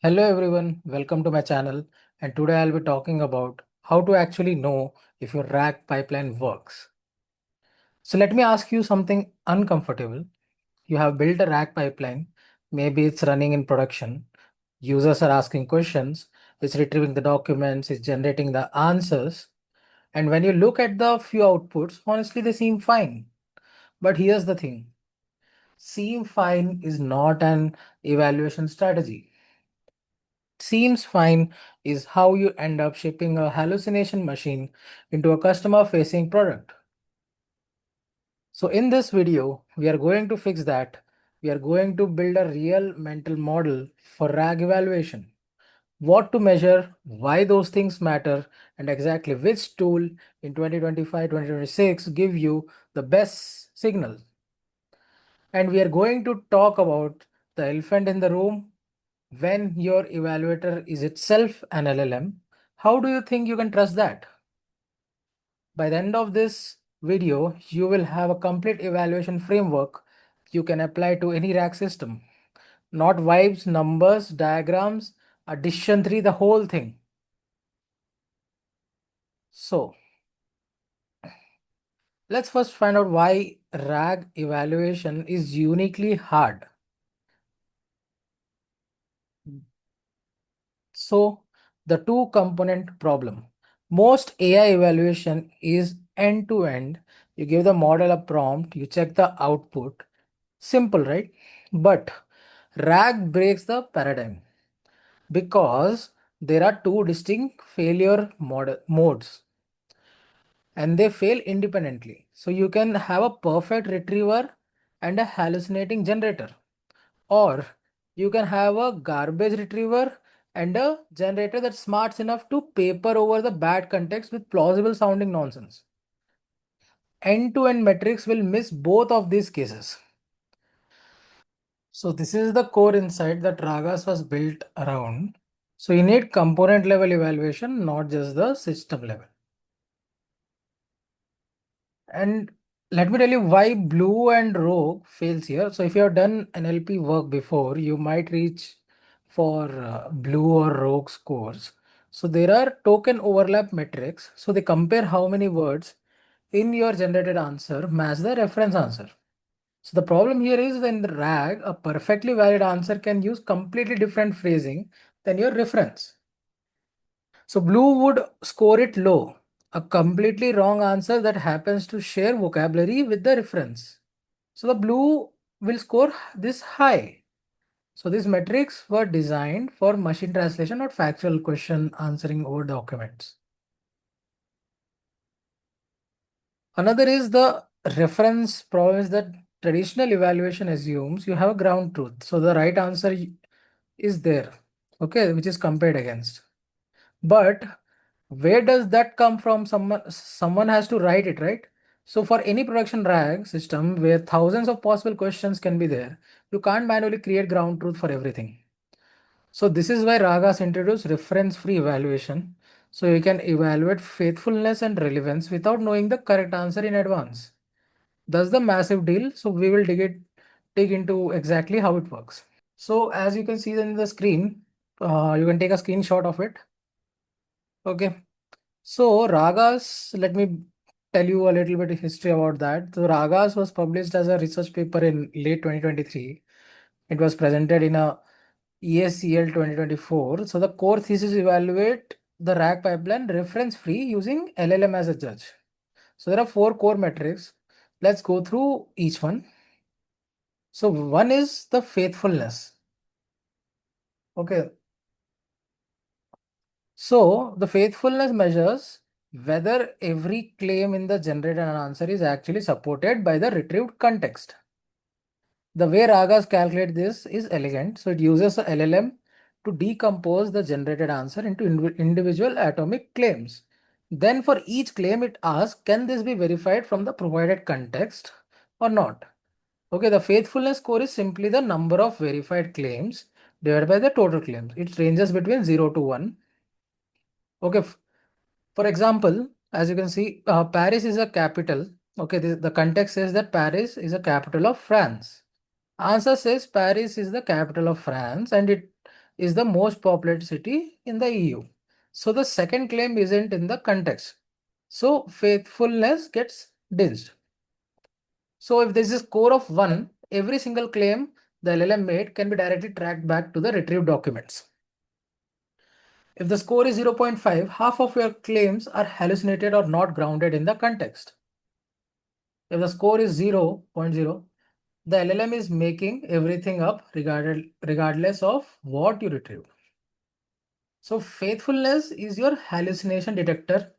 Hello everyone, welcome to my channel, and today I'll be talking about how to actually know if your RAG pipeline works. So let me ask you something uncomfortable. You have built a RAG pipeline, maybe it's running in production, users are asking questions, it's retrieving the documents, it's generating the answers, and when you look at the few outputs, honestly they seem fine. But here's the thing, seem fine is not an evaluation strategy. Seems fine is how you end up shipping a hallucination machine into a customer facing product. So in this video, we are going to fix that. We are going to build a real mental model for RAG evaluation. What to measure, why those things matter, and exactly which tool in 2025-2026 give you the best signal. And we are going to talk about the elephant in the room. When your evaluator is itself an LLM, how do you think you can trust that? By the end of this video, you will have a complete evaluation framework you can apply to any rack system. Not vibes, numbers, diagrams, addition 3, the whole thing. So let's first find out why RAG evaluation is uniquely hard. So the two component problem. Most AI evaluation is end to end. You give the model a prompt, you check the output. Simple, right? But RAG breaks the paradigm because there are two distinct failure modes and they fail independently. So you can have a perfect retriever and a hallucinating generator, or you can have a garbage retriever and a generator that's smart enough to paper over the bad context with plausible sounding nonsense. End-to-end metrics will miss both of these cases. So this is the core insight that RAGAS was built around. So you need component level evaluation, not just the system level. And let me tell you why BLEU and ROUGE fails here. So if you have done NLP work before, you might reach for BLEU or ROUGE scores. So there are token overlap metrics. So they compare how many words in your generated answer match the reference answer. So the problem here is when the RAG, a perfectly valid answer can use completely different phrasing than your reference. So BLEU would score it low, a completely wrong answer that happens to share vocabulary with the reference. So the BLEU will score this high. So these metrics were designed for machine translation, not factual question answering over documents. Another is the reference problem is that traditional evaluation assumes you have a ground truth. So the right answer is there, okay, which is compared against. But where does that come from? Someone has to write it, right? So for any production RAG system where thousands of possible questions can be there, you can't manually create ground truth for everything. So this is why RAGAS introduced reference-free evaluation. So you can evaluate faithfulness and relevance without knowing the correct answer in advance. That's the massive deal. So we will dig into exactly how it works. So as you can see in the screen, you can take a screenshot of it. Okay. So Ragas, let me tell you a little bit of history about that. So Ragas was published as a research paper in late 2023. It was presented in a ESCL 2024. So the core thesis evaluate the RAG pipeline reference free using LLM as a judge. So there are 4 core metrics. Let's go through each one. So one is the faithfulness. Okay. So the faithfulness measures whether every claim in the generated answer is actually supported by the retrieved context. The way RAGAS calculate this is elegant. So it uses a LLM to decompose the generated answer into individual atomic claims. Then for each claim it asks, can this be verified from the provided context or not? Okay, the faithfulness score is simply the number of verified claims divided by the total claims. It ranges between 0 to 1. Okay, for example, as you can see, Paris is a capital. Okay, the context says that Paris is a capital of France. Answer says Paris is the capital of France, and is the most populated city in the EU. So the second claim isn't in the context. So faithfulness gets ditched. So if there is a score of 1, every single claim the LLM made can be directly tracked back to the retrieved documents. If the score is 0.5, half of your claims are hallucinated or not grounded in the context. If the score is 0.0, the LLM is making everything up regardless of what you retrieve. So faithfulness is your hallucination detector.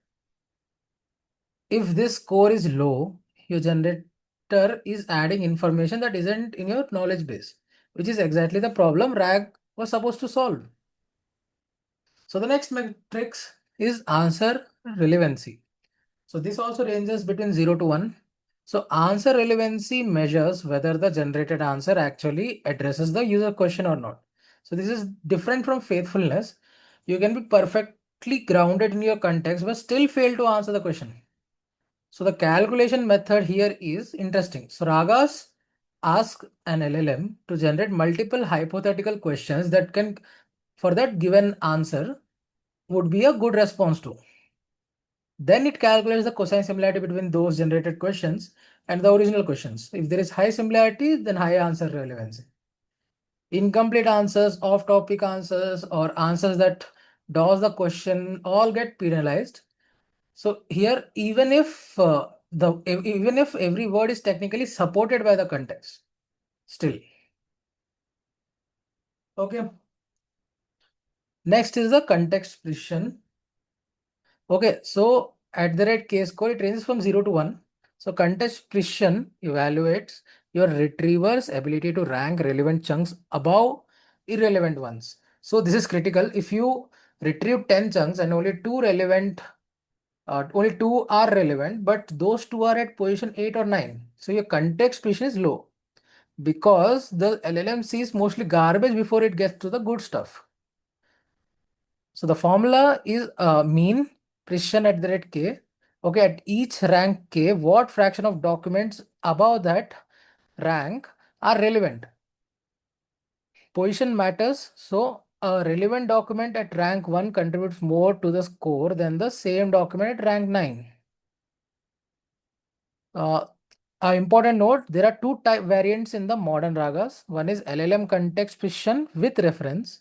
If this score is low, your generator is adding information that isn't in your knowledge base, which is exactly the problem RAG was supposed to solve. So the next matrix is answer relevancy. So this also ranges between 0 to 1. So answer relevancy measures whether the generated answer actually addresses the user question or not. So this is different from faithfulness. You can be perfectly grounded in your context but still fail to answer the question. So the calculation method here is interesting. So RAGAS ask an LLM to generate multiple hypothetical questions that can, for that given answer, would be a good response to. Then it calculates the cosine similarity between those generated questions and the original questions. If there is high similarity, then high answer relevancy. Incomplete answers, off-topic answers, or answers that dodge the question all get penalized. So here, even if every word is technically supported by the context, still. Okay. Next is the context precision. Okay, so at the rate case score, it ranges from 0 to 1. So context precision evaluates your retriever's ability to rank relevant chunks above irrelevant ones. So this is critical. If you retrieve 10 chunks and only two are relevant, but those two are at position 8 or 9. So your context precision is low because the LLM sees mostly garbage before it gets to the good stuff. So the formula is mean precision at the rate k. Okay, at each rank k, what fraction of documents above that rank are relevant? Position matters. So a relevant document at rank 1 contributes more to the score than the same document at rank 9. Important note, there are two type variants in the modern RAGAS. One is LLM context precision with reference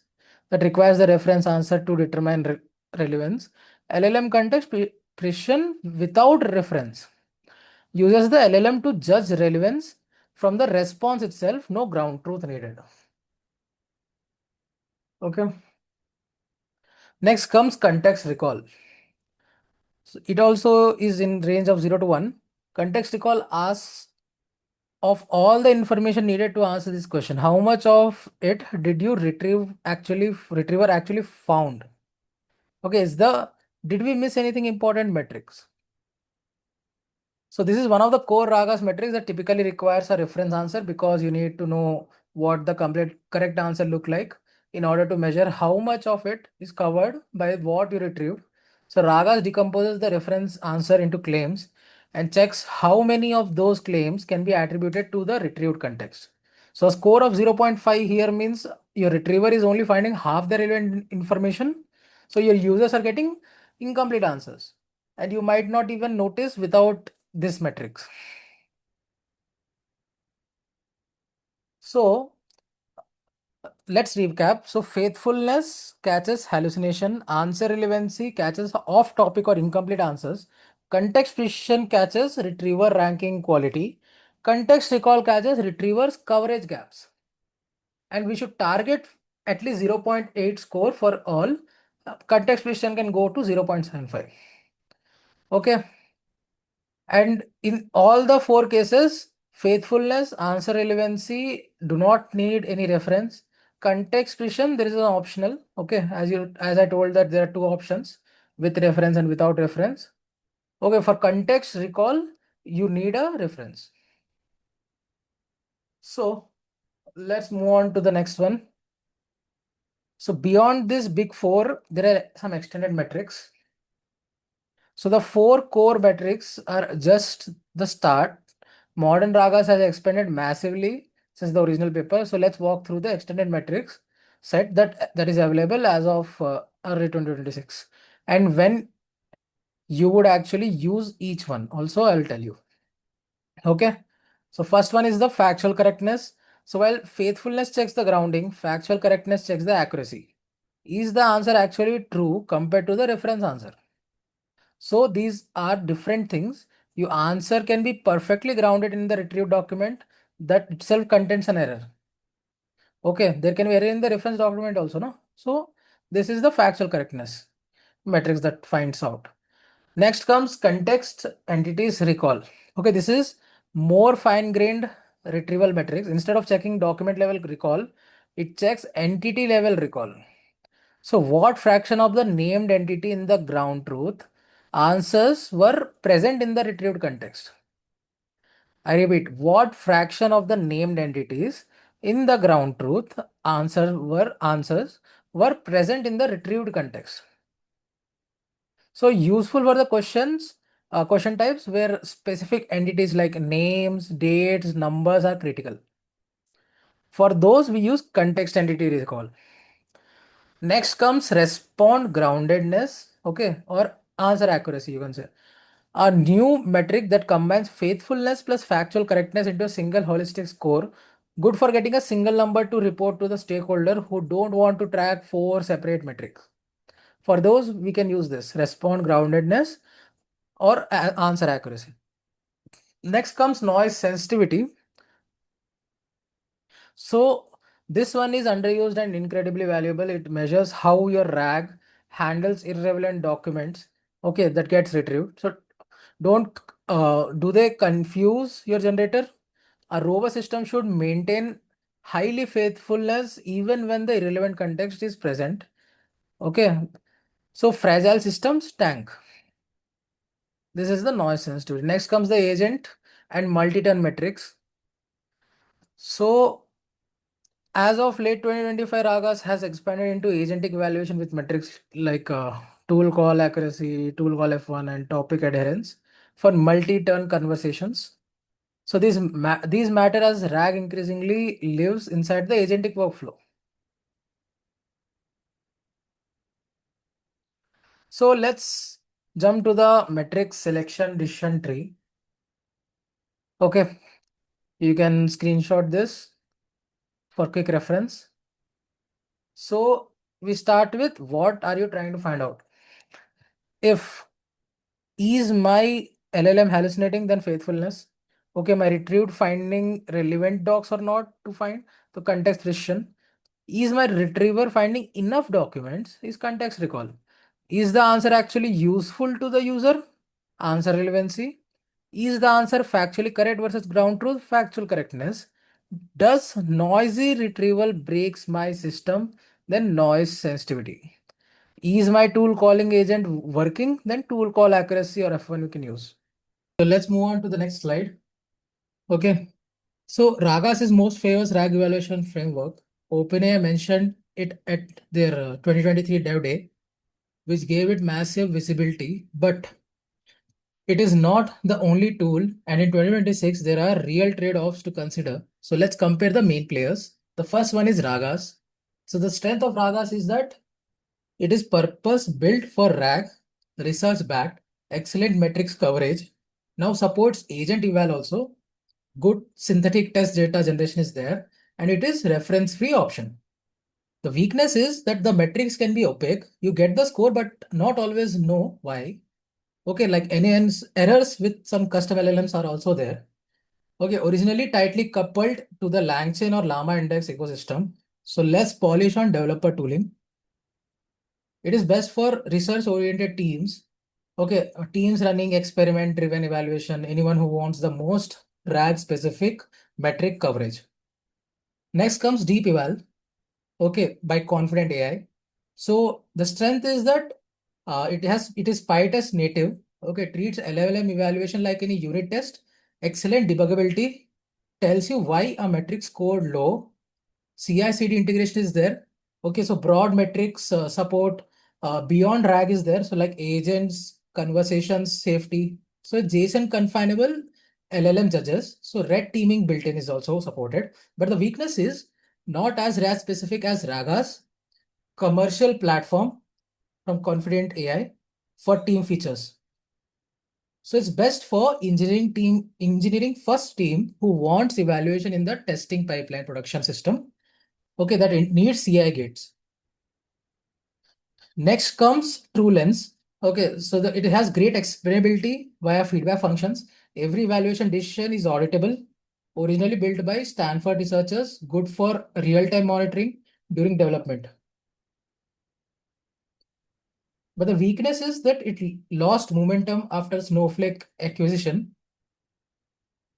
that requires the reference answer to determine relevance. LLM context precision without reference uses the LLM to judge relevance from the response itself, no ground truth needed. Okay. Next comes context recall. So it also is in range of 0 to 1. Context recall asks of all the information needed to answer this question, how much of it did you retriever actually found? Okay, did we miss anything important metrics? So this is one of the core RAGAS metrics that typically requires a reference answer because you need to know what the complete correct answer look like in order to measure how much of it is covered by what you retrieved. So RAGAS decomposes the reference answer into claims and checks how many of those claims can be attributed to the retrieved context. So a score of 0.5 here means your retriever is only finding half the relevant information. So your users are getting incomplete answers and you might not even notice without this metrics. So let's recap. So faithfulness catches hallucination, answer relevancy catches off topic or incomplete answers, context precision catches retriever ranking quality, context recall catches retrievers coverage gaps. And we should target at least 0.8 score for all. Context precision can go to 0.75. Okay. And in all the four cases, faithfulness, answer relevancy do not need any reference. Context precision, there is an optional. Okay, as I told that there are two options with reference and without reference. Okay, for context recall, you need a reference. So let's move on to the next one. So beyond this big four, there are some extended metrics. So the four core metrics are just the start. Modern RAGAS has expanded massively since the original paper. So let's walk through the extended metrics. set that is available as of early 2026, and when you would actually use each one also I'll tell you. Okay, so first one is the factual correctness. So while faithfulness checks the grounding, factual correctness checks the accuracy. Is the answer actually true compared to the reference answer? So these are different things. Your answer can be perfectly grounded in the retrieved document that itself contains an error. Okay, there can be error in the reference document also, no? So this is the factual correctness matrix that finds out. Next comes context entities recall. Okay, this is more fine-grained retrieval metrics. Instead of checking document level recall, it checks entity level recall. So what fraction of the named entity in the ground truth answers were present in the retrieved context? I repeat, what fraction of the named entities in the ground truth answers were present in the retrieved context? So useful for the question types where specific entities like names, dates, numbers are critical. For those, we use context entity recall. Next comes respond groundedness, okay, or answer accuracy, you can say. A new metric that combines faithfulness plus factual correctness into a single holistic score, good for getting a single number to report to the stakeholder who don't want to track 4 separate metrics. For those, we can use this respond groundedness or answer accuracy. Next comes noise sensitivity. So this one is underused and incredibly valuable. It measures how your RAG handles irrelevant documents. Okay, that gets retrieved. So don't do they confuse your generator? A robust system should maintain highly faithfulness even when the irrelevant context is present. Okay, so fragile systems tank. This is the noise sensitivity. Next comes the agent and multi-turn metrics. So as of late 2025, RAGAS has expanded into agentic evaluation with metrics like tool call accuracy, tool call F1, and topic adherence for multi-turn conversations. So these matter as RAG increasingly lives inside the agentic workflow. So let's jump to the metric selection decision tree. Okay, you can screenshot this for quick reference. So we start with what are you trying to find out? If is my LLM hallucinating, then faithfulness. Okay, my retrieved finding relevant docs or not to find the context precision. Is my retriever finding enough documents? Is context recall. Is the answer actually useful to the user? Answer relevancy. Is the answer factually correct versus ground truth? Factual correctness. Does noisy retrieval breaks my system? Then noise sensitivity. Is my tool calling agent working? Then tool call accuracy or F1 you can use. So let's move on to the next slide. Okay. So RAGAS is most famous RAG evaluation framework. OpenAI mentioned it at their 2023 Dev Day, which gave it massive visibility, but it is not the only tool. And in 2026, there are real trade-offs to consider. So let's compare the main players. The first one is RAGAS. So the strength of RAGAS is that it is purpose built for RAG, research backed, excellent metrics coverage. Now supports agent eval also. Good synthetic test data generation is there, and it is reference free option. The weakness is that the metrics can be opaque. You get the score, but not always know why. Okay, like NAN's errors with some custom LLMs are also there. Okay, originally tightly coupled to the LangChain or Llama Index ecosystem. So less polish on developer tooling. It is best for research-oriented teams. Okay, teams running experiment-driven evaluation, anyone who wants the most RAG-specific metric coverage. Next comes DeepEval, okay, by Confident AI. So the strength is that it is pytest native, okay, treats LLM evaluation like any unit test, excellent debuggability, tells you why a metric scored low, CI/CD integration is there. Okay, so broad metrics support beyond RAG is there. So like agents, conversations, safety. So JSON confinable LLM judges. So red teaming built-in is also supported. But the weakness is not as RAG specific as RAGAS, commercial platform from Confident AI for team features. So it's best for engineering first team who wants evaluation in the testing pipeline production system. Okay, that it needs CI gates. Next comes TruLens. Okay, so it has great explainability via feedback functions. Every evaluation decision is auditable. Originally built by Stanford researchers, good for real-time monitoring during development. But the weakness is that it lost momentum after Snowflake acquisition.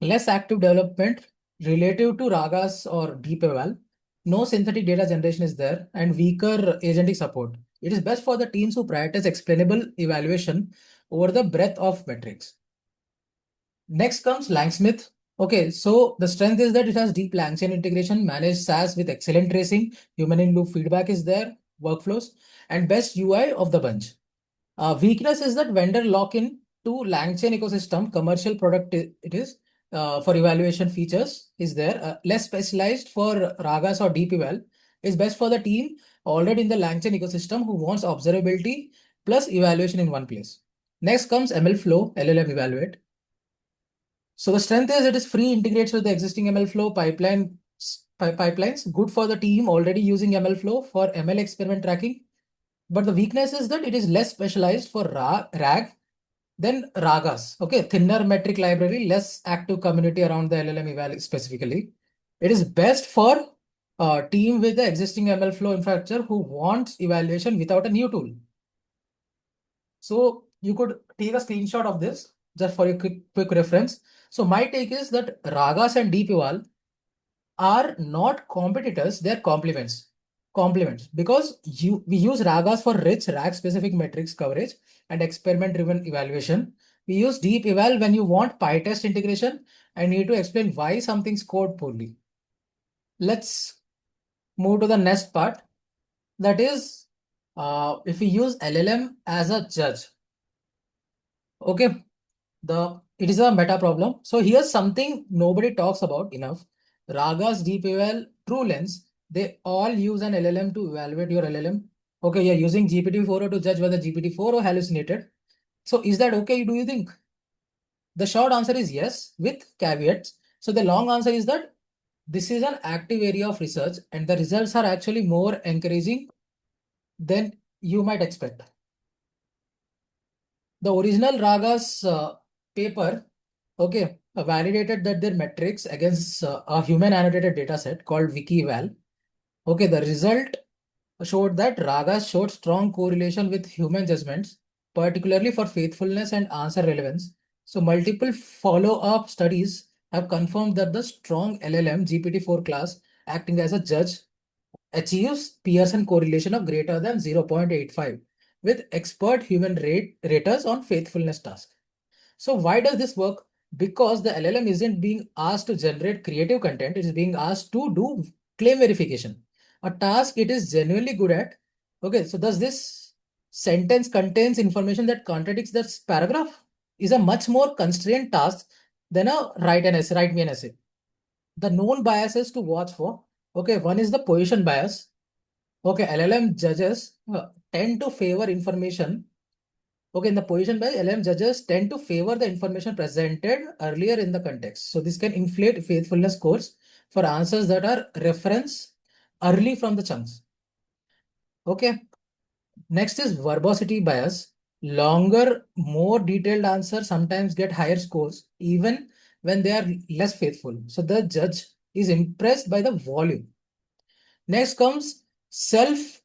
Less active development relative to RAGAS or DeepEval. No synthetic data generation is there and weaker agentic support. It is best for the teams who prioritize explainable evaluation over the breadth of metrics. Next comes LangSmith. Okay, so the strength is that it has deep LangChain integration, managed SaaS with excellent tracing, human in loop feedback is there, workflows, and best UI of the bunch. Weakness is that vendor lock-in to LangChain ecosystem, commercial product it is for evaluation features is there. Less specialized for RAGAS or DeepEval is best for the team already in the LangChain ecosystem who wants observability plus evaluation in one place. Next comes MLflow, LLM Evaluate. So the strength is it is free, integrates with the existing MLflow pipelines, good for the team already using MLflow for ML experiment tracking. But the weakness is that it is less specialized for RAG than RAGAS. Okay, thinner metric library, less active community around the LLM eval specifically. It is best for a team with the existing MLflow infrastructure who wants evaluation without a new tool. So you could take a screenshot of this just for a quick reference. So my take is that RAGAS and DeepEval are not competitors, they're complements because we use RAGAS for rich RAG specific metrics coverage and experiment driven evaluation. We use DeepEval when you want pytest integration and need to explain why something scored poorly. Let's move to the next part, that is if we use LLM as a judge. Okay, it is a meta problem. So here's something nobody talks about enough. RAGAS, DeepEval, TruLens, they all use an LLM to evaluate your LLM. Okay, you're using GPT-4o to judge whether GPT-4o hallucinated. So is that okay, do you think? The short answer is yes, with caveats. So the long answer is that this is an active area of research and the results are actually more encouraging than you might expect. The original RAGAS paper, okay, validated that their metrics against a human annotated data set called WikiEval. Okay, the result showed that RAGAS showed strong correlation with human judgments, particularly for faithfulness and answer relevance. So multiple follow-up studies have confirmed that the strong LLM GPT-4 class acting as a judge achieves Pearson correlation of greater than 0.85 with expert human raters on faithfulness task. So why does this work? Because the LLM isn't being asked to generate creative content, it is being asked to do claim verification, a task it is genuinely good at. Okay, so does this sentence contains information that contradicts this paragraph? Is a much more constrained task than a write me an essay. The known biases to watch for. Okay, one is the position bias. Okay, LLM judges tend to favor information. Okay, in the position bias, LLM judges tend to favor the information presented earlier in the context. So this can inflate faithfulness scores for answers that are reference early from the chunks. Okay, next is verbosity bias. Longer, more detailed answers sometimes get higher scores even when they are less faithful. So the judge is impressed by the volume. Next comes self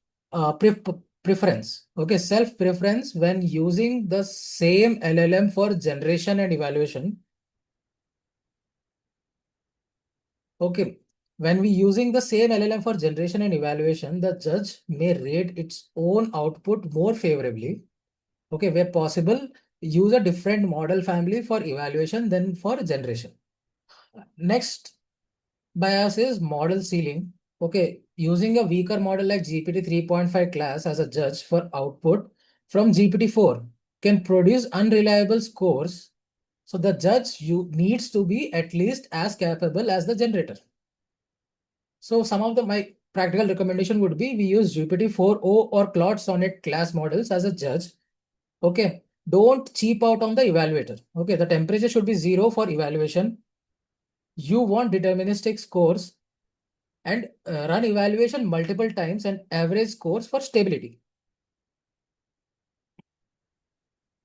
preference. Okay, self preference when using the same LLM for generation and evaluation. Okay, when we using the same LLM for generation and evaluation, the judge may rate its own output more favorably. Okay, where possible, use a different model family for evaluation than for generation. Next bias is model ceiling. Okay, using a weaker model like GPT 3.5 class as a judge for output from GPT 4 can produce unreliable scores. So the judge needs to be at least as capable as the generator. So some of my practical recommendation would be we use GPT-4o or Claude Sonnet class models as a judge. Okay. Don't cheap out on the evaluator. Okay. The temperature should be 0 for evaluation. You want deterministic scores and run evaluation multiple times and average scores for stability.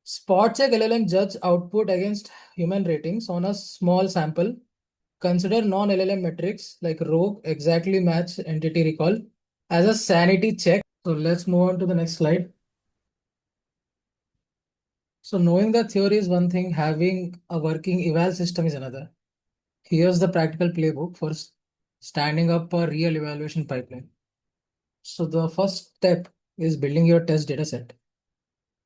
Spot check LLM judge output against human ratings on a small sample. Consider non-LLM metrics like rogue, exactly match, entity recall as a sanity check. So let's move on to the next slide. So knowing the theory is one thing, having a working eval system is another. Here's the practical playbook for standing up a real evaluation pipeline. So the first step is building your test data set.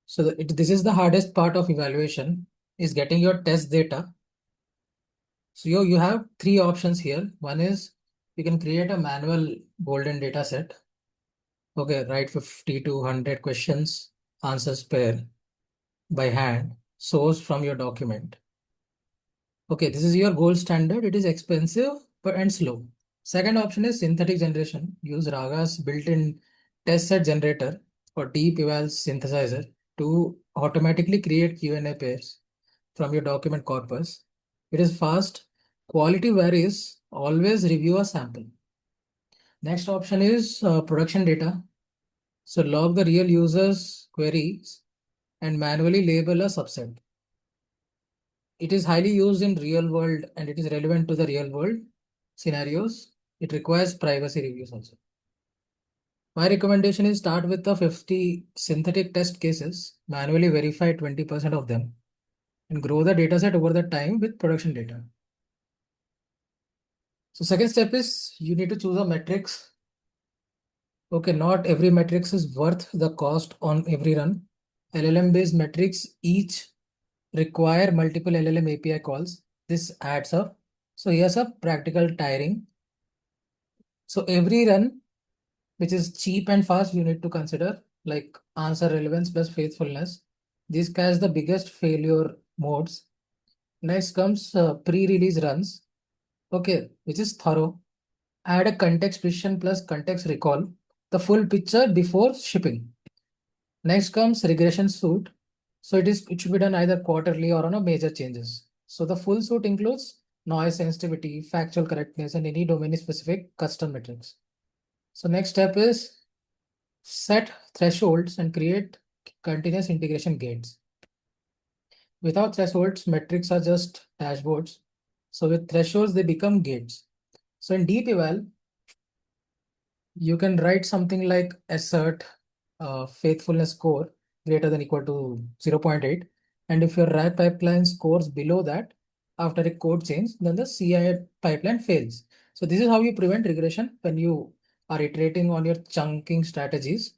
So this is the hardest part of evaluation is getting your test data. So you have three options here. One is you can create a manual golden data set. Okay, write 50 to 100 questions, answers pair by hand, source from your document. Okay, this is your gold standard. It is expensive but and slow. Second option is synthetic generation. Use RAGAS built-in test set generator or DeepEval synthesizer to automatically create Q&A pairs from your document corpus. It is fast. Quality varies. Always review a sample. Next option is production data. So log the real users queries and manually label a subset. It is highly used in real world and it is relevant to the real world scenarios. It requires privacy reviews also. My recommendation is start with the 50 synthetic test cases, manually verify 20% of them, and grow the dataset over the time with production data. So second step is you need to choose a metrics. Okay, not every metrics is worth the cost on every run. LLM based metrics each require multiple LLM API calls. This adds up. So here's a practical tiring. So every run, which is cheap and fast, you need to consider like answer relevance plus faithfulness. These guys the biggest failure modes. Next comes pre-release runs. Okay, which is thorough. Add a context precision plus context recall, the full picture before shipping. Next comes regression suite. So it should be done either quarterly or on a major changes. So the full suite includes noise sensitivity, factual correctness, and any domain specific custom metrics. So next step is set thresholds and create continuous integration gates. Without thresholds, metrics are just dashboards. So with thresholds, they become gates. So in DeepEval, you can write something like assert faithfulness score greater than equal to 0.8. And if your RAG pipeline scores below that after a code change, then the CI pipeline fails. So this is how you prevent regression when you are iterating on your chunking strategies.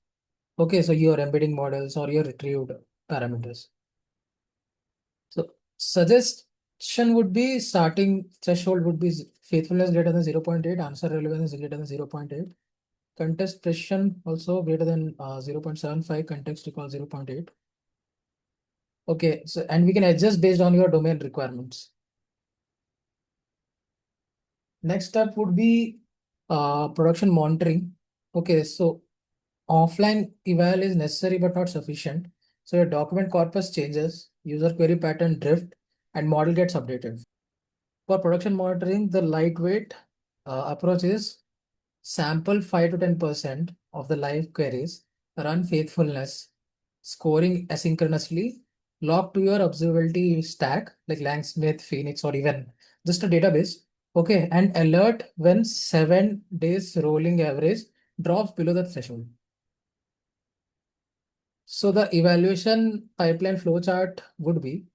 Okay, so your embedding models or your retrieved parameters. So suggestion would be starting threshold would be faithfulness greater than 0.8, answer relevance greater than 0.8. Context precision also greater than 0.75, context recall 0.8. Okay, so and we can adjust based on your domain requirements. Next step would be production monitoring. Okay, so offline eval is necessary but not sufficient. So your document corpus changes, user query pattern drift, and model gets updated. For production monitoring, the lightweight approach is sample 5 to 10% of the live queries, run faithfulness, scoring asynchronously, log to your observability stack like LangSmith, Phoenix, or even just a database. Okay, and alert when 7 days rolling average drops below the threshold. So the evaluation pipeline flowchart would be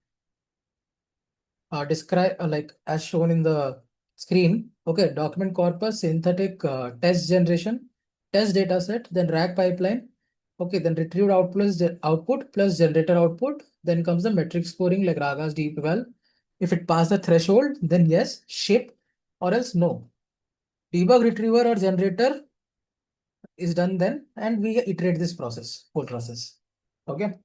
describe like as shown in the screen. Okay, document corpus, synthetic test generation, test data set, then RAG pipeline. Okay, then retrieved output plus generator output. Then comes the metric scoring like RAGAS, DeepEval. If it passed the threshold, then yes, ship, or else no. Debug retriever or generator is done then, and we iterate this process, whole process. Okay.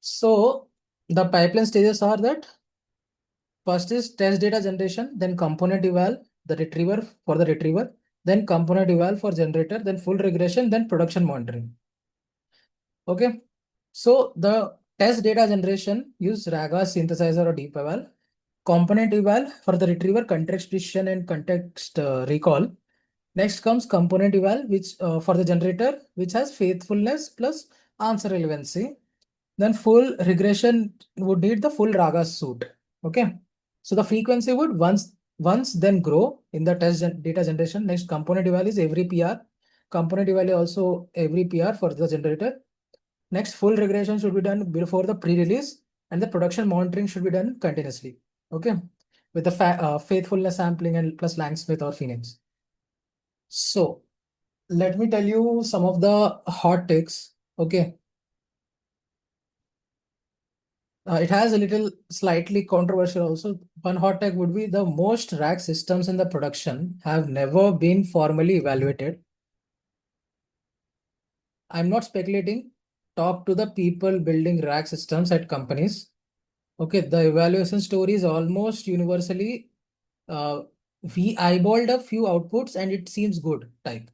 So the pipeline stages are that First is test data generation, then component eval, the retriever for the retriever, then component eval for generator, then full regression, then production monitoring. Okay. So the test data generation use RAGAS synthesizer or DeepEval. Component eval for the retriever, context precision and context recall. Next comes component eval, which for the generator, which has faithfulness plus answer relevancy. Then full regression would need the full RAGAS suite. Okay. So the frequency would once then grow in the data generation. Next component eval is every PR. Component eval is also every PR for the generator. Next, full regression should be done before the pre-release, and the production monitoring should be done continuously. Okay, with the faithfulness sampling and plus LangSmith or Phoenix. So let me tell you some of the hot takes. Okay, it has a little slightly controversial also. One hot take would be the most rack systems in the production have never been formally evaluated. I'm not speculating. Talk to the people building rack systems at companies. Okay, the evaluation story is almost universally uh, we eyeballed a few outputs and it seems good type.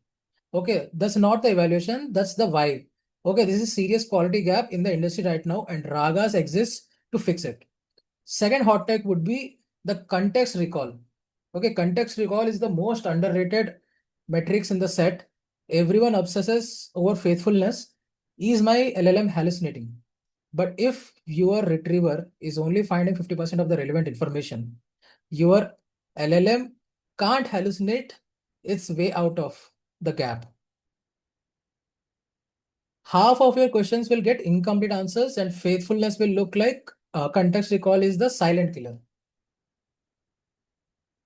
Okay, that's not the evaluation, that's the vibe. Okay, this is serious quality gap in the industry right now and RAGAS exists to fix it. Second hot take would be the context recall. Okay, context recall is the most underrated metrics in the set. Everyone obsesses over faithfulness. Is my LLM hallucinating? But if your retriever is only finding 50% of the relevant information, your LLM can't hallucinate its way out of the gap. Half of your questions will get incomplete answers and faithfulness will look like context recall is the silent killer.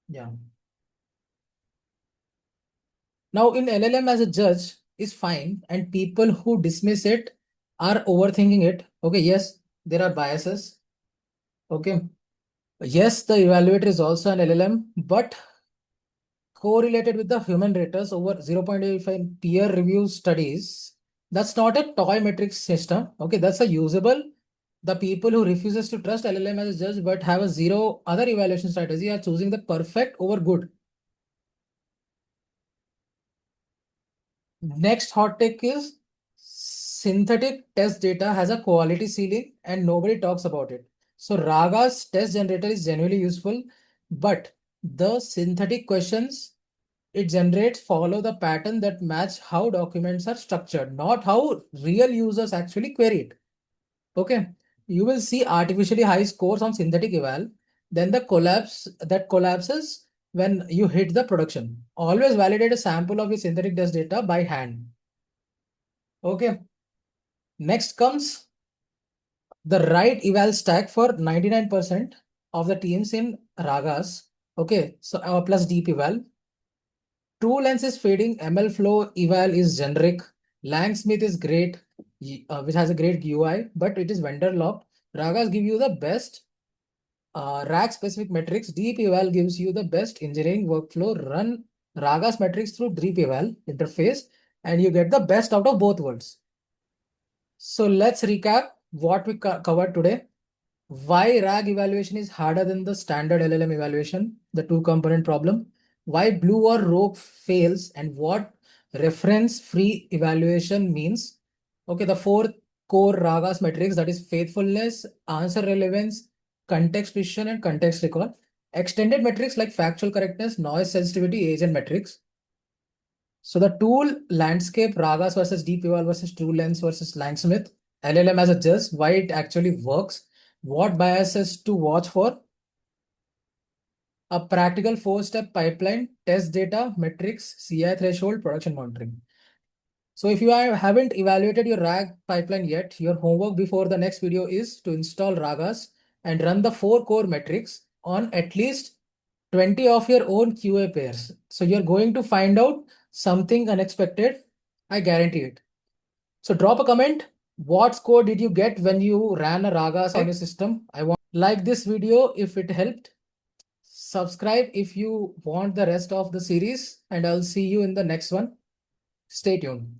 Yeah. Now in LLM as a judge is fine and people who dismiss it are overthinking it. Okay, yes, there are biases. Okay. Yes, the evaluator is also an LLM, but correlated with the human raters over 0.85 peer review studies. That's not a toy metrics system. Okay, that's a usable. The people who refuses to trust LLM as a judge but have a zero other evaluation strategy are choosing the perfect over good. Next hot take is synthetic test data has a quality ceiling and nobody talks about it. So RAGA's test generator is genuinely useful, but the synthetic questions it generates follow the pattern that match how documents are structured, not how real users actually query it. Okay, you will see artificially high scores on synthetic eval, then the collapses when you hit the production. Always validate a sample of your synthetic test data by hand. Okay, next comes the right eval stack for 99% of the teams in RAGAS. Okay, so plus DeepEval. TruLens is fading, MLflow eval is generic, LangSmith is great, which has a great UI, but it is vendor locked. RAGAS give you the best rack specific metrics. DeepEval gives you the best engineering workflow. Run RAGAS metrics through DeepEval interface and you get the best out of both worlds. So let's recap what we covered today. Why RAG evaluation is harder than the standard LLM evaluation, the two component problem. Why BLEU or ROUGE fails and what reference free evaluation means. Okay, the four core RAGAS metrics, that is faithfulness, answer relevance, context precision, and context recall. Extended metrics like factual correctness, noise sensitivity, agent metrics. So the tool landscape, RAGAS versus DeepEval versus TruLens versus LangSmith, LLM as a judge, why it actually works, what biases to watch for, a practical four-step pipeline, test data, metrics, CI threshold, production monitoring. So if you haven't evaluated your RAG pipeline yet, your homework before the next video is to install RAGAS and run the four core metrics on at least 20 of your own QA pairs. So you're going to find out something unexpected. I guarantee it. So drop a comment. What score did you get when you ran a RAGAS on your system? I want like this video if it helped. Subscribe if you want the rest of the series and I'll see you in the next one. Stay tuned.